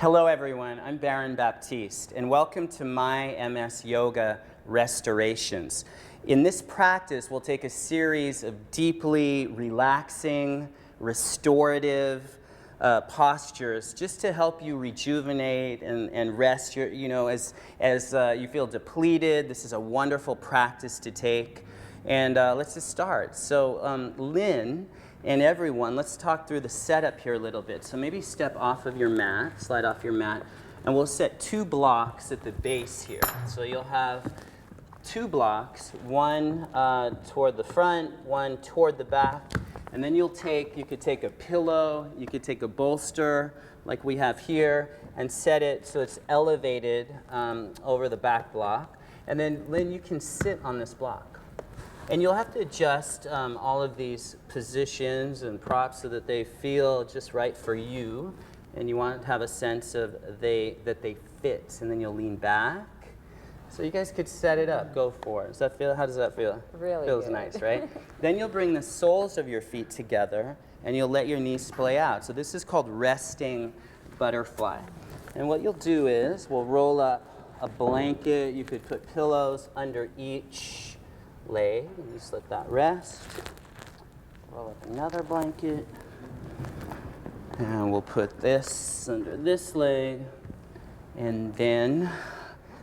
Hello everyone, I'm Baron Baptiste, and welcome to my MS Yoga Restorations. In this practice, we'll take a series of deeply relaxing, restorative postures just to help you rejuvenate and rest your, as you feel depleted. This is a wonderful practice to take. And let's just start. So Lynn and everyone, let's talk through the setup here a little bit. So maybe step off of your mat, slide off your mat, and we'll set two blocks at the base here. So you'll have two blocks, one toward the front, one toward the back, and then you could take a pillow, you could take a bolster like we have here, and set it so it's elevated over the back block. And then Lynn, you can sit on this block. And you'll have to adjust all of these positions and props so that they feel just right for you. And you want to have a sense of that they fit. And then you'll lean back. So you guys could set it up. Go for it. How does that feel? Really Feels good. Nice, right? Then you'll bring the soles of your feet together, and you'll let your knees splay out. So this is called resting butterfly. And what you'll do is we'll roll up a blanket. You could put pillows under each leg, and just let that rest. Roll up another blanket, and we'll put this under this leg, and then,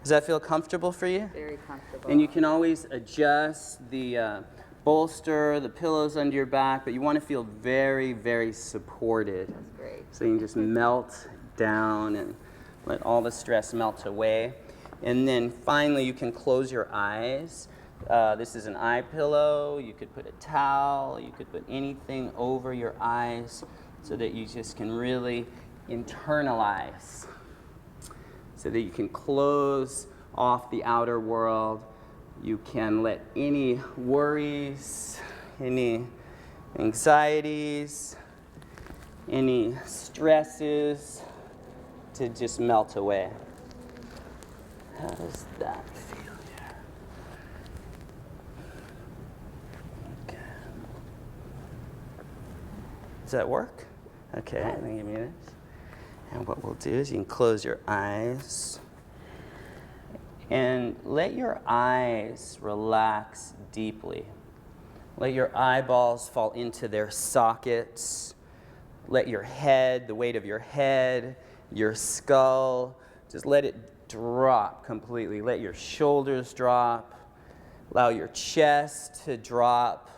does that feel comfortable for you? Very comfortable. And you can always adjust the bolster, the pillows under your back, but you want to feel very, very supported. That's great. So you can just melt down and let all the stress melt away. And then finally, you can close your eyes. This is an eye pillow. You could put a towel. You could put anything over your eyes so that you just can really internalize, so that you can close off the outer world. You can let any worries, any anxieties, any stresses to just melt away. How does that feel? Does that work? Okay, let me give you this. And what we'll do is you can close your eyes and let your eyes relax deeply. Let your eyeballs fall into their sockets. Let your head, the weight of your head, your skull, just let it drop completely. Let your shoulders drop. Allow your chest to drop.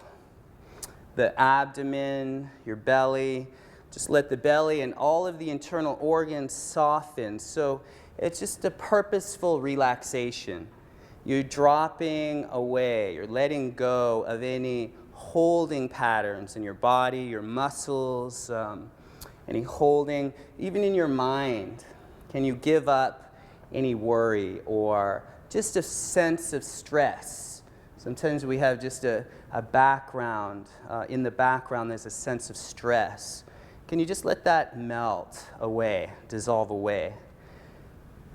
The abdomen, your belly, just let the belly and all of the internal organs soften. So it's just a purposeful relaxation. You're dropping away, you're letting go of any holding patterns in your body, your muscles, any holding, even in your mind. Can you give up any worry or just a sense of stress? Sometimes we have just a background. In the background, there's a sense of stress. Can you just let that melt away, dissolve away?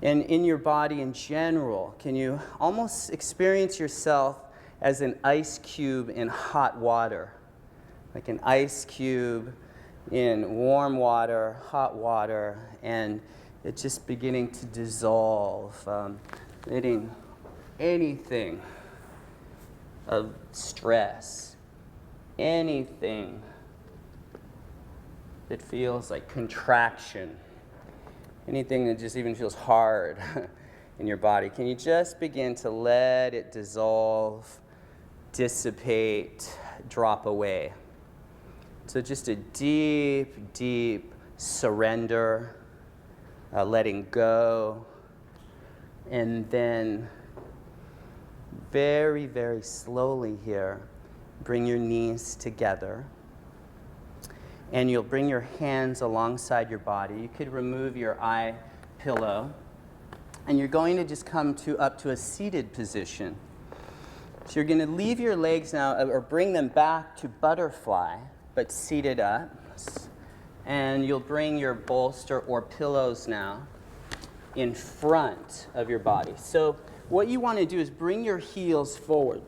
And in your body in general, can you almost experience yourself as an ice cube in hot water? Like an ice cube in warm water, hot water, and it's just beginning to dissolve, letting anything of stress, anything that feels like contraction, anything that just even feels hard in your body. Can you just begin to let it dissolve, dissipate, drop away? So just a deep, deep surrender, letting go, and then very, very slowly here, bring your knees together. And you'll bring your hands alongside your body. You could remove your eye pillow. And you're going to just come up to a seated position. So you're going to leave your legs now, or bring them back to butterfly, but seated up. And you'll bring your bolster or pillows now in front of your body. So what you want to do is bring your heels forward.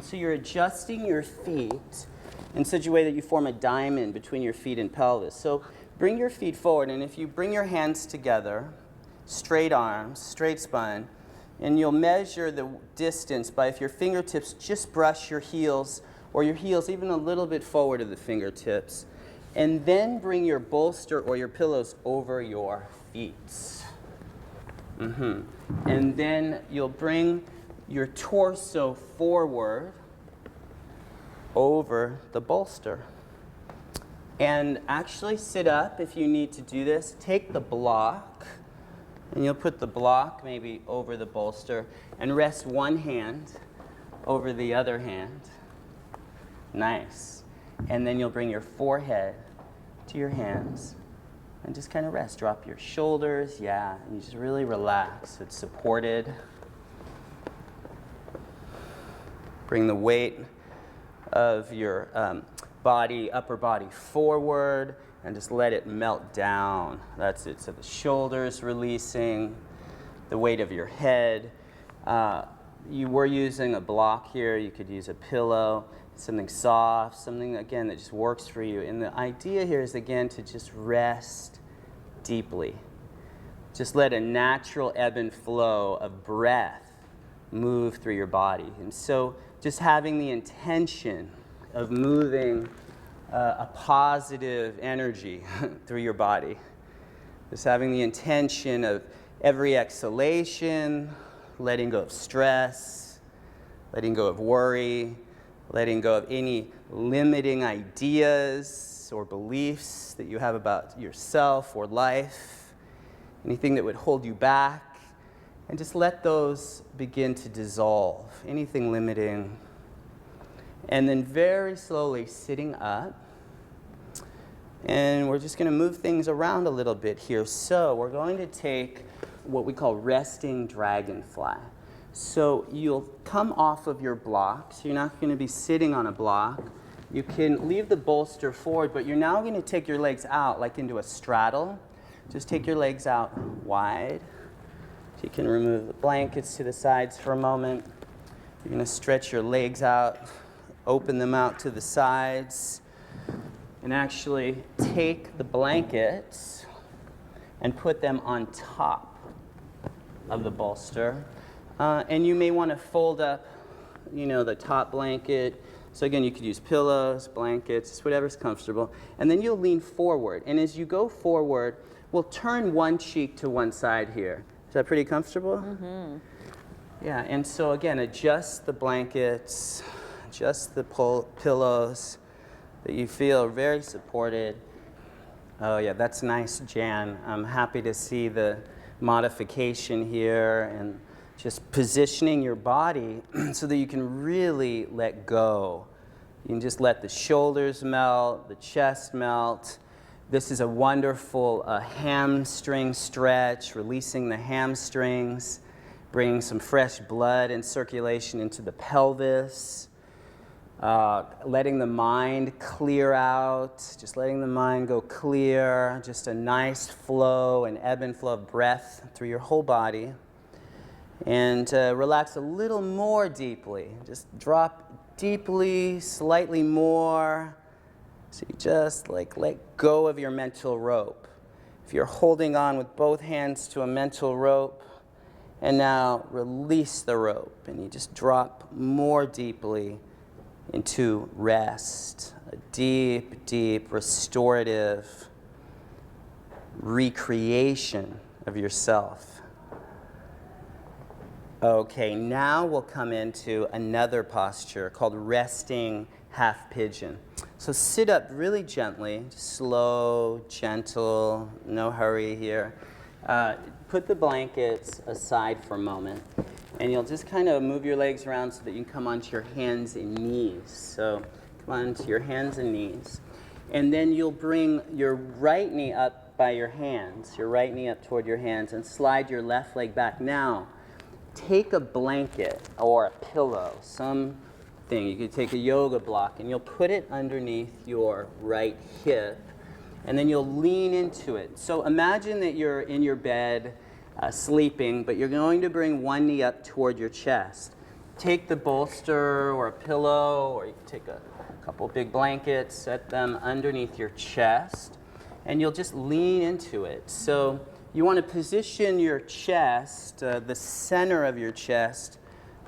So you're adjusting your feet in such a way that you form a diamond between your feet and pelvis. So bring your feet forward, and if you bring your hands together, straight arms, straight spine, and you'll measure the distance by if your fingertips just brush your heels, or your heels even a little bit forward of the fingertips. And then bring your bolster or your pillows over your feet. And then you'll bring your torso forward over the bolster. And actually sit up if you need to do this. Take the block, and you'll put the block maybe over the bolster, and rest one hand over the other hand. Nice. And then you'll bring your forehead to your hands and just kind of rest. Drop your shoulders, and you just really relax. It's supported. Bring the weight of your body, upper body forward, and just let it melt down. That's it. So the shoulders releasing, the weight of your head. You were using a block here. You could use a pillow, something soft, something, again, that just works for you. And the idea here is, again, to just rest deeply. Just let a natural ebb and flow of breath move through your body. And so just having the intention of moving a positive energy through your body. Just having the intention of every exhalation, letting go of stress, letting go of worry, letting go of any limiting ideas or beliefs that you have about yourself or life, anything that would hold you back, and just let those begin to dissolve, anything limiting. And then very slowly sitting up, and we're just going to move things around a little bit here. So we're going to take what we call resting dragonfly. So you'll come off of your block, so you're not going to be sitting on a block. You can leave the bolster forward, but you're now going to take your legs out like into a straddle. Just take your legs out wide. So you can remove the blankets to the sides for a moment. You're going to stretch your legs out, open them out to the sides, and actually take the blankets and put them on top of the bolster. And you may want to fold up, the top blanket. So again, you could use pillows, blankets, whatever's comfortable. And then you'll lean forward. And as you go forward, we'll turn one cheek to one side here. Is that pretty comfortable? Mm-hmm. Yeah, and so again, adjust the blankets, adjust the pillows, that you feel very supported. Oh yeah, that's nice, Jan. I'm happy to see the modification here and just positioning your body so that you can really let go. You can just let the shoulders melt, the chest melt. This is a wonderful hamstring stretch, releasing the hamstrings, bringing some fresh blood and circulation into the pelvis. Letting the mind clear out, just letting the mind go clear, just a nice flow and ebb and flow of breath through your whole body. And relax a little more deeply. Just drop deeply, slightly more. So you just let go of your mental rope. If you're holding on with both hands to a mental rope, and now release the rope, and you just drop more deeply into rest, a deep, deep restorative recreation of yourself. Okay, now we'll come into another posture called resting half pigeon. So sit up really gently, slow, gentle, no hurry here. Put the blankets aside for a moment. And you'll just kind of move your legs around so that you can come onto your hands and knees. So come onto your hands and knees. And then you'll bring your right knee up by your hands, your right knee up toward your hands, and slide your left leg back. Now, take a blanket or a pillow, something. You could take a yoga block, and you'll put it underneath your right hip, and then you'll lean into it. So imagine that you're in your bed, sleeping, but you're going to bring one knee up toward your chest. Take the bolster or a pillow, or you can take a couple big blankets, set them underneath your chest, and you'll just lean into it. So you want to position your chest, the center of your chest,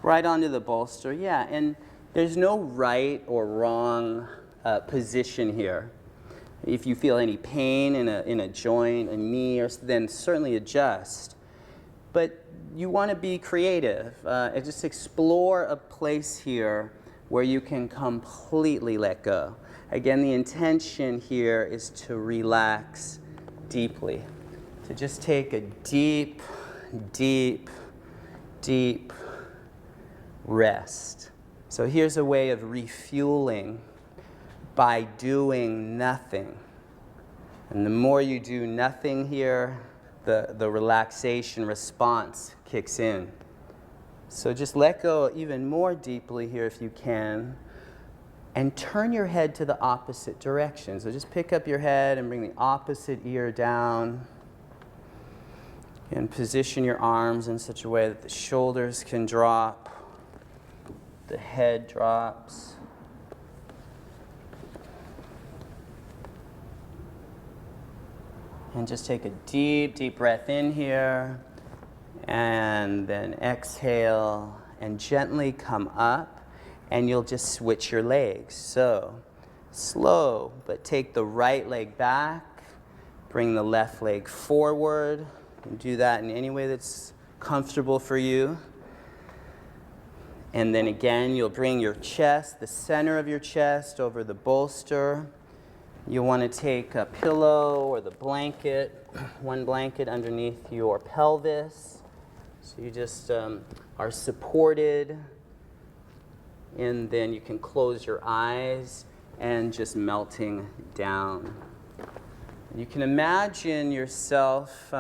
right onto the bolster. Yeah, and there's no right or wrong position here. If you feel any pain in a joint, a knee, or then certainly adjust. But you want to be creative and just explore a place here where you can completely let go. Again, the intention here is to relax deeply, to just take a deep, deep, deep rest. So here's a way of refueling by doing nothing. And the more you do nothing here, the relaxation response kicks in. So just let go even more deeply here if you can, and turn your head to the opposite direction. So just pick up your head and bring the opposite ear down, and position your arms in such a way that the shoulders can drop, the head drops. And just take a deep, deep breath in here, and then exhale, and gently come up, and you'll just switch your legs. So slow, but take the right leg back, bring the left leg forward, and do that in any way that's comfortable for you. And then again, you'll bring your chest, the center of your chest, over the bolster. You'll want to take a pillow or the blanket, one blanket underneath your pelvis. So you just are supported, and then you can close your eyes and just melting down. You can imagine yourself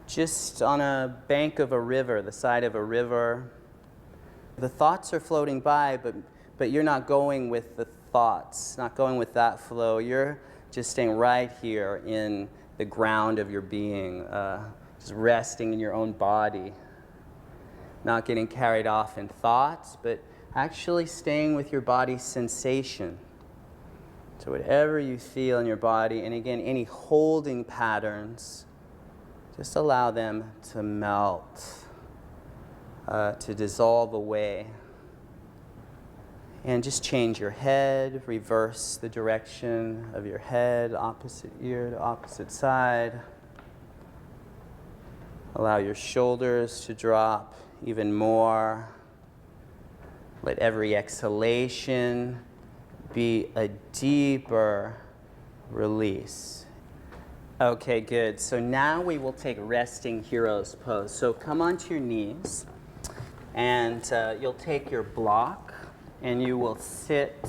just on a bank of a river, the side of a river. The thoughts are floating by, but you're not going with the thoughts, not going with that flow. You're just staying right here in the ground of your being, just resting in your own body, not getting carried off in thoughts, but actually staying with your body's sensation. So whatever you feel in your body, and again, any holding patterns, just allow them to melt, to dissolve away. And just change your head, reverse the direction of your head, opposite ear to opposite side. Allow your shoulders to drop even more. Let every exhalation be a deeper release. Okay, good. So now we will take resting hero's pose. So come onto your knees, and you'll take your block, and you will sit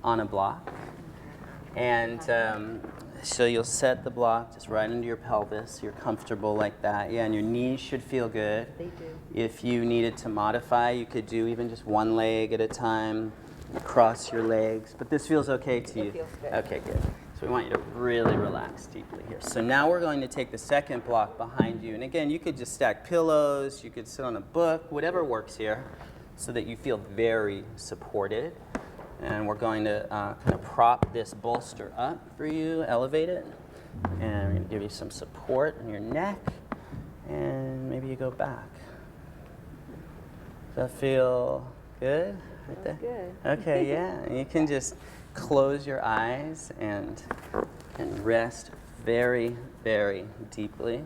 on a block. And so you'll set the block just right into your pelvis. You're comfortable like that. Yeah, and your knees should feel good. They do. If you needed to modify, you could do even just one leg at a time. Cross your legs. But this feels okay to you? It feels good. Okay, good. So we want you to really relax deeply here. So now we're going to take the second block behind you. And again, you could just stack pillows. You could sit on a book, whatever works here, so that you feel very supported. And we're going to kind of prop this bolster up for you, elevate it. And we're going to give you some support in your neck. And maybe you go back. Does that feel good? Right there? Good. Okay, yeah. And you can just close your eyes and rest very, very deeply.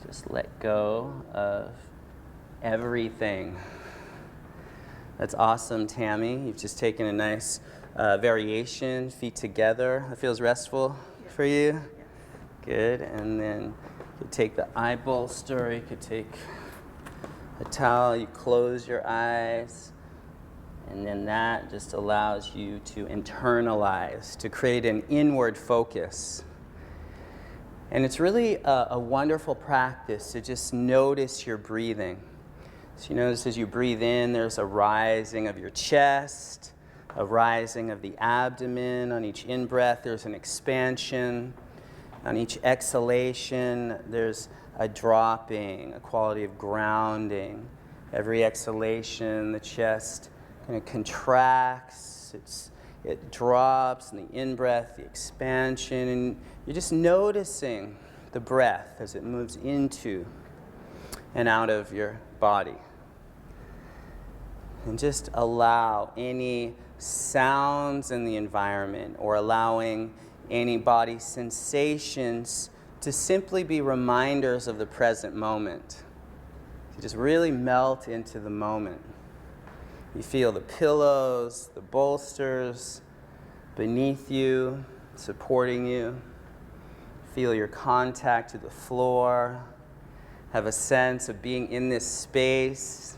Just let go of everything. That's awesome, Tammy. You've just taken a nice variation, feet together. That feels restful for you? Yeah. Good. And then you could take the eye bolster. You could take a towel. You close your eyes. And then that just allows you to internalize, to create an inward focus. And it's really a wonderful practice to just notice your breathing. So you notice as you breathe in, there's a rising of your chest, a rising of the abdomen. On each in-breath, there's an expansion. On each exhalation, there's a dropping, a quality of grounding. Every exhalation, the chest kind of contracts, it drops, and the in-breath, the expansion, and you're just noticing the breath as it moves into and out of your body. And just allow any sounds in the environment or allowing any body sensations to simply be reminders of the present moment. You just really melt into the moment. You feel the pillows, the bolsters beneath you, supporting you. Feel your contact to the floor. Have a sense of being in this space.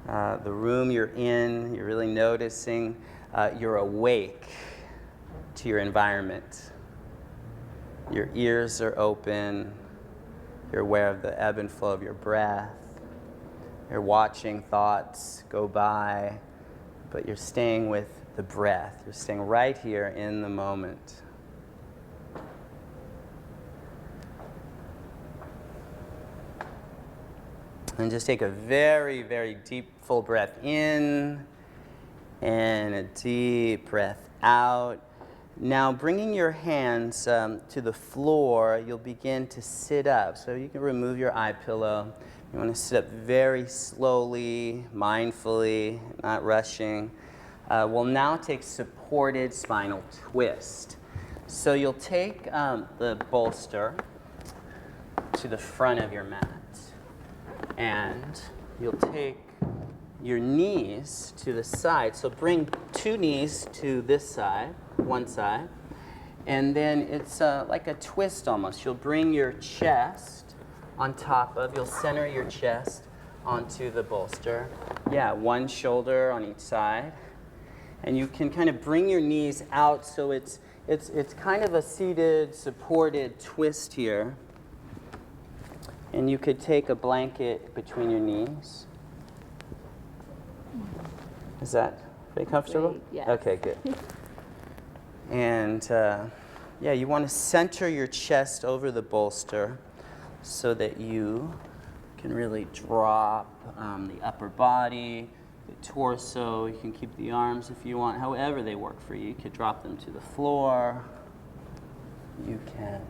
The room you're in, you're really noticing. You're awake to your environment. Your ears are open. You're aware of the ebb and flow of your breath. You're watching thoughts go by, but you're staying with the breath. You're staying right here in the moment. And just take a very, very deep, full breath in and a deep breath out. Now, bringing your hands to the floor, you'll begin to sit up. So you can remove your eye pillow. You want to sit up very slowly, mindfully, not rushing. We'll now take supported spinal twist. So you'll take the bolster to the front of your mat. And you'll take your knees to the side. So bring two knees to this side, one side. And then it's like a twist almost. You'll bring your chest on top of, you'll center your chest onto the bolster. Yeah, one shoulder on each side. And you can kind of bring your knees out so it's kind of a seated, supported twist here. And you could take a blanket between your knees. Is that very comfortable? Great, yes. Okay, good. And yeah, you want to center your chest over the bolster so that you can really drop the upper body, the torso. You can keep the arms if you want, however they work for you. You could drop them to the floor. You can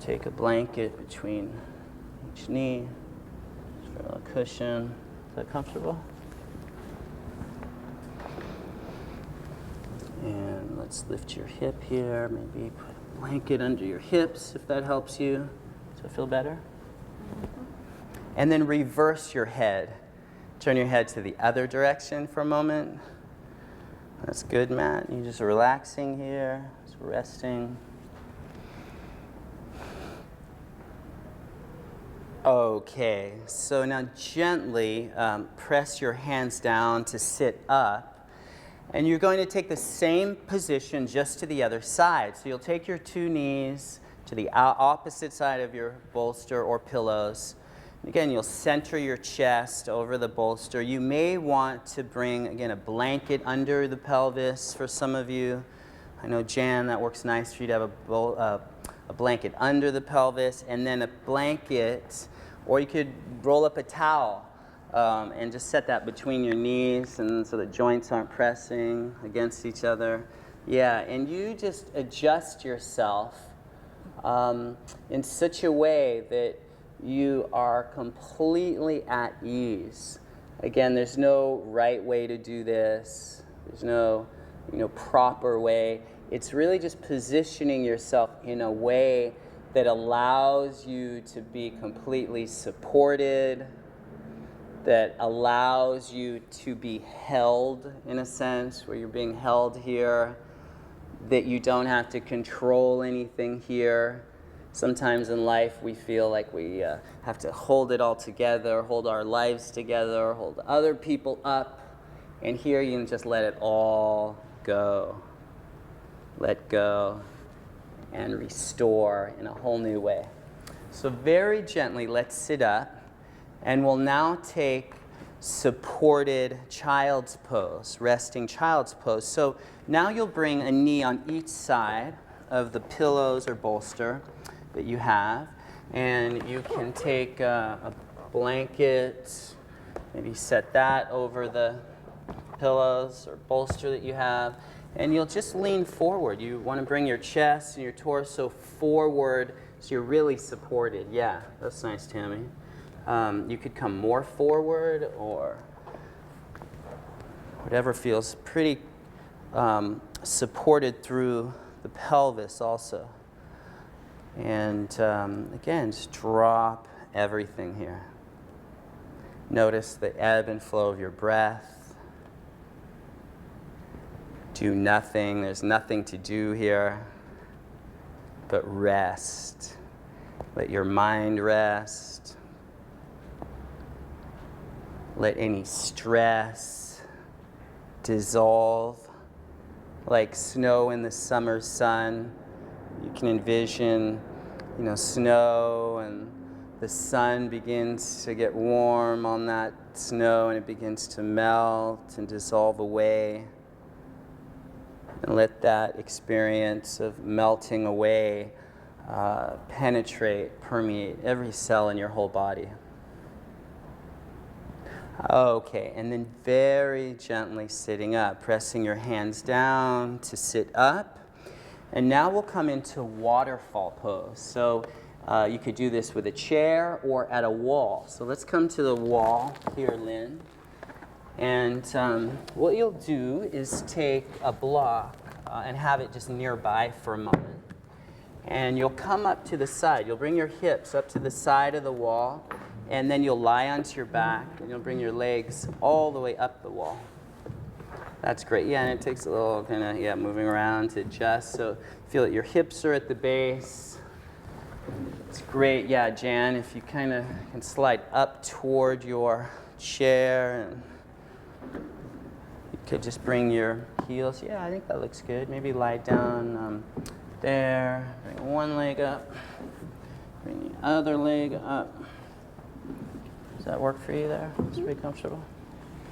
take a blanket between each knee, just a cushion. Is that comfortable? And let's lift your hip here. Maybe put a blanket under your hips if that helps you. Does it feel better? Mm-hmm. And then reverse your head. Turn your head to the other direction for a moment. That's good, Matt. You're just relaxing here, just resting. Okay, so now gently press your hands down to sit up. And you're going to take the same position just to the other side. So you'll take your two knees to the opposite side of your bolster or pillows. And again, you'll center your chest over the bolster. You may want to bring, again, a blanket under the pelvis for some of you. I know, Jan, that works nice for you to have a blanket under the pelvis, and then a blanket, or you could roll up a towel and just set that between your knees and so the joints aren't pressing against each other. Yeah, and you just adjust yourself in such a way that you are completely at ease. Again, there's no right way to do this. There's no proper way. It's really just positioning yourself in a way that allows you to be completely supported, that allows you to be held in a sense, where you're being held here, that you don't have to control anything here. Sometimes in life we feel like we have to hold it all together, hold our lives together, hold other people up, and here you can just let it all go. Let go and restore in a whole new way. So very gently, let's sit up, and we'll now take supported child's pose, resting child's pose. So now you'll bring a knee on each side of the pillows or bolster that you have, and you can take a blanket, maybe set that over the pillows or bolster that you have, and you'll just lean forward. You want to bring your chest and your torso forward so you're really supported. Yeah, that's nice, Tammy. You could come more forward or whatever feels pretty supported through the pelvis also. And again, just drop everything here. Notice the ebb and flow of your breath. Do nothing. There's nothing to do here but rest. Let your mind rest. Let any stress dissolve like snow in the summer sun. You can envision, snow, and the sun begins to get warm on that snow and it begins to melt and dissolve away. And let that experience of melting away penetrate, permeate every cell in your whole body. Okay, and then very gently sitting up, pressing your hands down to sit up. And now we'll come into Waterfall Pose. So you could do this with a chair or at a wall. So let's come to the wall here, Lynn. And what you'll do is take a block and have it just nearby for a moment. And you'll come up to the side. You'll bring your hips up to the side of the wall, and then you'll lie onto your back, and you'll bring your legs all the way up the wall. That's great. Yeah, and it takes a little kind of, moving around to adjust. So feel that your hips are at the base. It's great. Yeah, Jan, if you kind of can slide up toward your chair, and you could just bring your heels. Yeah, I think that looks good. Maybe lie down there. Bring one leg up. Bring the other leg up. Does that work for you there? It's pretty comfortable.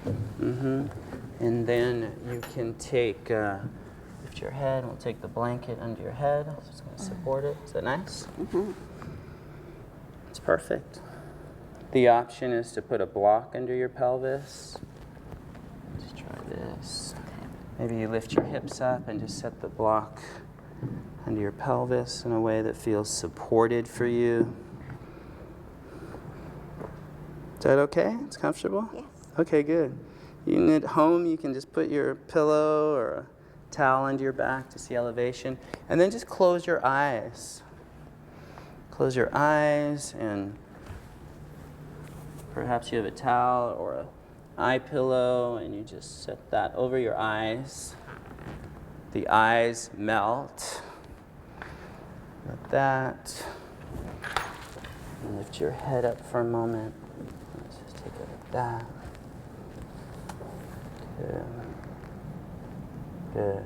Mm-hmm. And then you can take, lift your head, and we'll take the blanket under your head. So it's going to support it. Is that nice? Mm-hmm. It's perfect. The option is to put a block under your pelvis. Let's try this. Maybe you lift your hips up and just set the block under your pelvis in a way that feels supported for you. Is that okay? It's comfortable? Yes. Okay, good. At home, you can just put your pillow or a towel under your back to see elevation. And then just close your eyes. Close your eyes, and perhaps you have a towel or an eye pillow, and you just set that over your eyes. The eyes melt. Like that. And lift your head up for a moment. Let's just take it like that. Good. Good.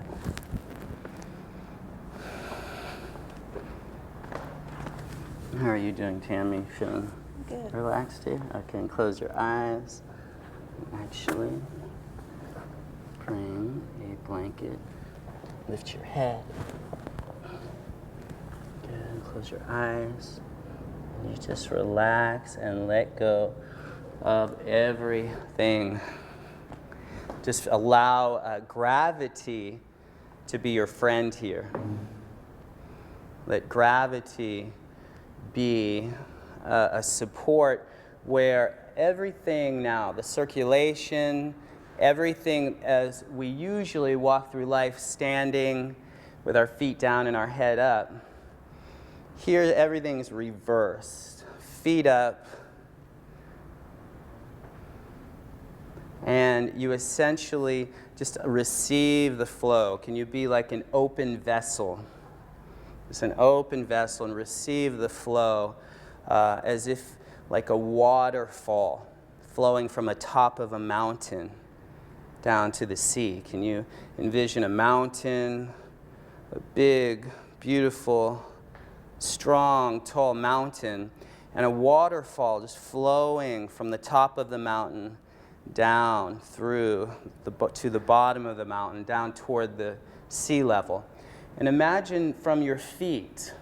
How are you doing, Tammy? Feeling good? Relaxed here? Okay, and close your eyes. Actually, bring a blanket. Lift your head. Good. Close your eyes. You just relax and let go of everything. Just allow gravity to be your friend here. Let gravity be a support where everything now, the circulation, everything as we usually walk through life standing with our feet down and our head up, here everything's reversed. Feet up. And you essentially just receive the flow. Can you be like an open vessel? Just an open vessel and receive the flow as if like a waterfall flowing from the top of a mountain down to the sea. Can you envision a mountain, a big, beautiful, strong, tall mountain, and a waterfall just flowing from the top of the mountain down through to the bottom of the mountain, down toward the sea level. And imagine from your feet,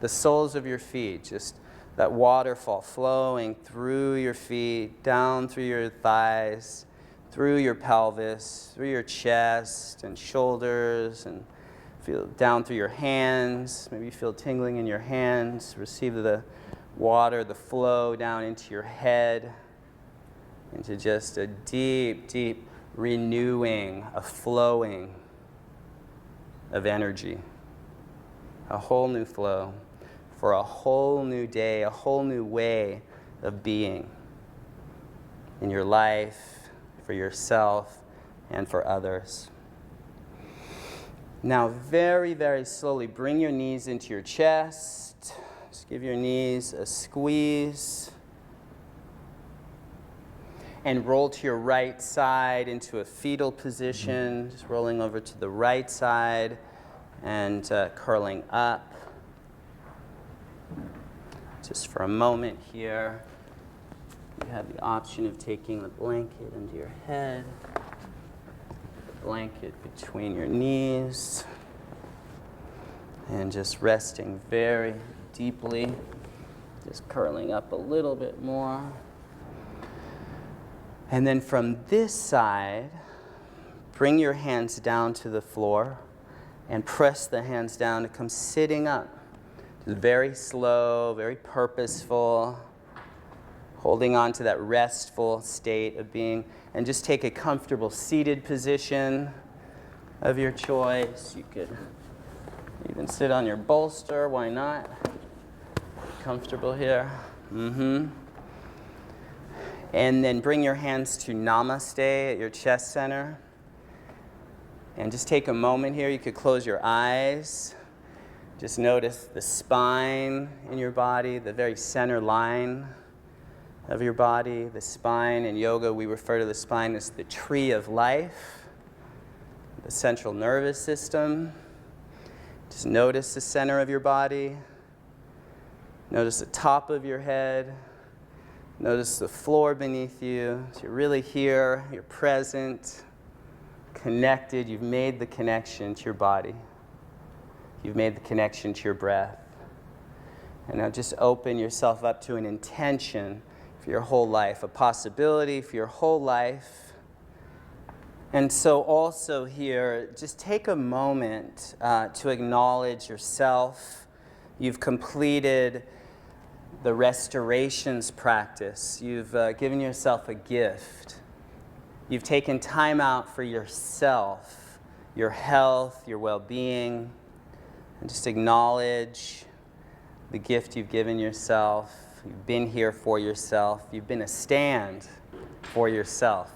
the soles of your feet, just that waterfall flowing through your feet, down through your thighs, through your pelvis, through your chest and shoulders, and feel down through your hands. Maybe you feel tingling in your hands. Receive the water, the flow down into your head, into just a deep, deep renewing, a flowing of energy. A whole new flow for a whole new day, a whole new way of being in your life, for yourself, and for others. Now, very, very slowly, bring your knees into your chest. Just give your knees a squeeze. And roll to your right side into a fetal position, just rolling over to the right side and curling up. Just for a moment here, you have the option of taking the blanket under your head, the blanket between your knees, and just resting very deeply, just curling up a little bit more. And then from this side, bring your hands down to the floor and press the hands down to come sitting up. Just very slow, very purposeful, holding on to that restful state of being. And just take a comfortable seated position of your choice. You could even sit on your bolster, why not? Comfortable here. And then bring your hands to Namaste at your chest center. And just take a moment here. You could close your eyes. Just notice the spine in your body, the very center line of your body. The spine in yoga, we refer to the spine as the tree of life, the central nervous system. Just notice the center of your body. Notice the top of your head. Notice the floor beneath you. So you're really here, you're present, connected. You've made the connection to your body. You've made the connection to your breath. And now just open yourself up to an intention for your whole life, a possibility for your whole life. And so also here, just take a moment to acknowledge yourself. You've completed the restorations practice. You've given yourself a gift. You've taken time out for yourself, your health, your well-being, and just acknowledge the gift you've given yourself. You've been here for yourself. You've been a stand for yourself.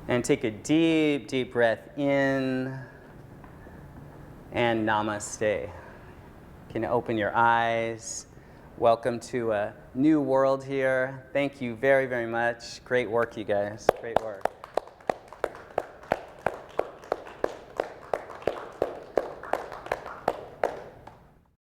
And take a deep, deep breath in, and namaste. You can open your eyes. Welcome to a new world here. Thank you very, very much. Great work, you guys. Great work.